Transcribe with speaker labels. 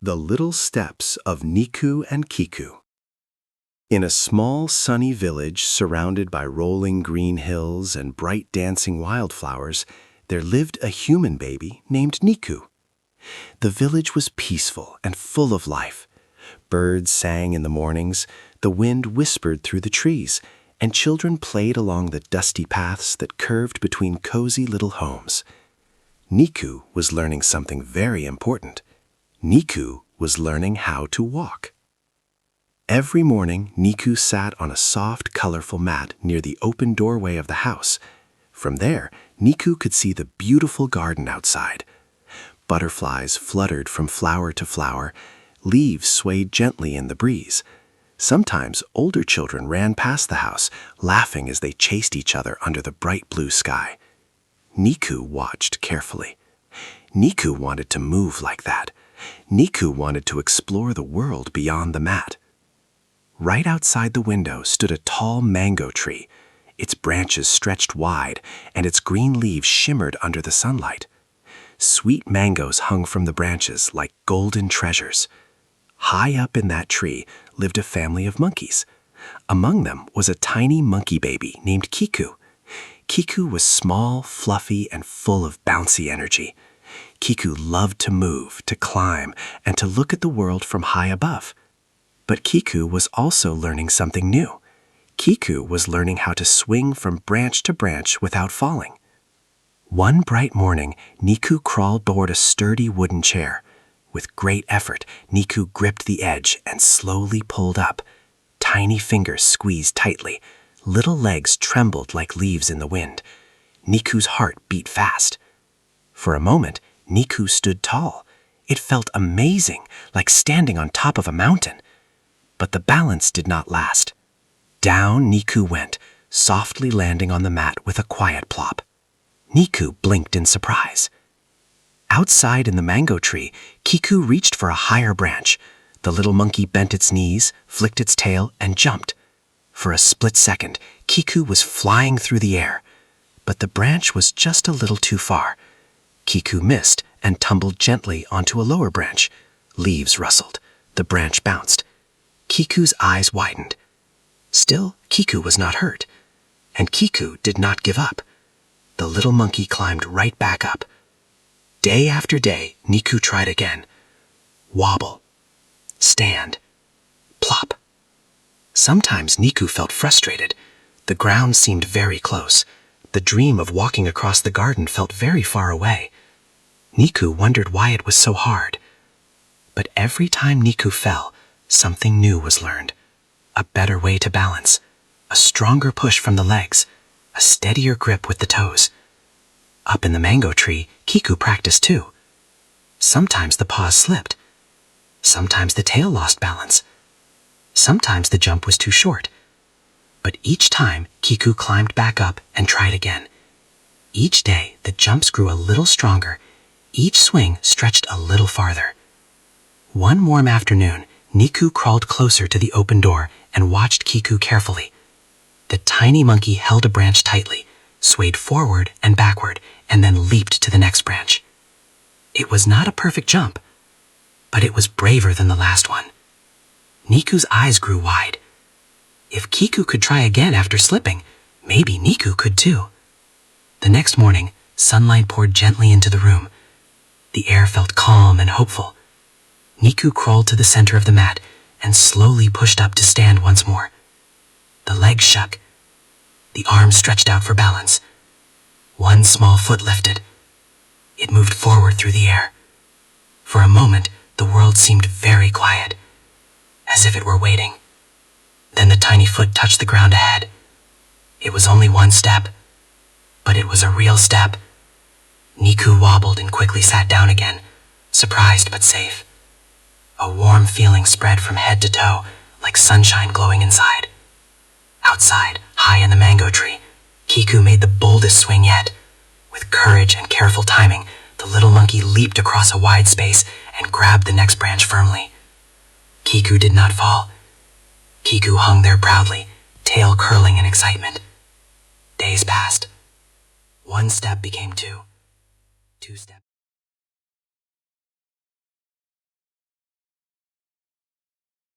Speaker 1: The Little Steps of Nikku and Kikku. In a small, sunny village surrounded by rolling green hills and bright dancing wildflowers, there lived a human baby named Nikku. The village was peaceful and full of life. Birds sang in the mornings, the wind whispered through the trees, and children played along the dusty paths that curved between cozy little homes. Nikku was learning something very important. Nikku was learning how to walk. Every morning, Nikku sat on a soft, colorful mat near the open doorway of the house. From there, Nikku could see the beautiful garden outside. Butterflies fluttered from flower to flower. Leaves swayed gently in the breeze. Sometimes older children ran past the house, laughing as they chased each other under the bright blue sky. Nikku watched carefully. Nikku wanted to move like that. Nikku wanted to explore the world beyond the mat. Right outside the window stood a tall mango tree. Its branches stretched wide, and its green leaves shimmered under the sunlight. Sweet mangoes hung from the branches like golden treasures. High up in that tree lived a family of monkeys. Among them was a tiny monkey baby named Kikku. Kikku was small, fluffy, and full of bouncy energy. Kikku loved to move, to climb, and to look at the world from high above. But Kikku was also learning something new. Kikku was learning how to swing from branch to branch without falling. One bright morning, Nikku crawled toward a sturdy wooden chair. With great effort, Nikku gripped the edge and slowly pulled up. Tiny fingers squeezed tightly. Little legs trembled like leaves in the wind. Nikku's heart beat fast. For a moment, Nikku stood tall. It felt amazing, like standing on top of a mountain. But the balance did not last. Down Nikku went, softly landing on the mat with a quiet plop. Nikku blinked in surprise. Outside in the mango tree, Kikku reached for a higher branch. The little monkey bent its knees, flicked its tail, and jumped. For a split second, Kikku was flying through the air. But the branch was just a little too far. Kikku missed and tumbled gently onto a lower branch. Leaves rustled. The branch bounced. Kiku's eyes widened. Still, Kikku was not hurt. And Kikku did not give up. The little monkey climbed right back up. Day after day, Nikku tried again. Wobble. Stand. Plop. Sometimes Nikku felt frustrated. The ground seemed very close. The dream of walking across the garden felt very far away. Nikku wondered why it was so hard. But every time Nikku fell, something new was learned. A better way to balance. A stronger push from the legs. A steadier grip with the toes. Up in the mango tree, Kikku practiced too. Sometimes the paws slipped. Sometimes the tail lost balance. Sometimes the jump was too short. But each time, Kikku climbed back up and tried again. Each day, the jumps grew a little stronger. Each swing stretched a little farther. One warm afternoon, Nikku crawled closer to the open door and watched Kikku carefully. The tiny monkey held a branch tightly, swayed forward and backward, and then leaped to the next branch. It was not a perfect jump, but it was braver than the last one. Nikku's eyes grew wide. If Kikku could try again after slipping, maybe Nikku could too. The next morning, sunlight poured gently into the room. The air felt calm and hopeful. Nikku crawled to the center of the mat and slowly pushed up to stand once more. The legs shook. The arms stretched out for balance. One small foot lifted. It moved forward through the air. For a moment, the world seemed very quiet, as if it were waiting. Then the tiny foot touched the ground ahead. It was only one step, but it was a real step. Nikku wobbled and quickly sat down again, surprised but safe. A warm feeling spread from head to toe, like sunshine glowing inside. Outside, high in the mango tree, Kikku made the boldest swing yet. With courage and careful timing, the little monkey leaped across a wide space and grabbed the next branch firmly. Kikku did not fall. Kikku hung there proudly, tail curling in excitement. Days passed. One step became two. 2 steps.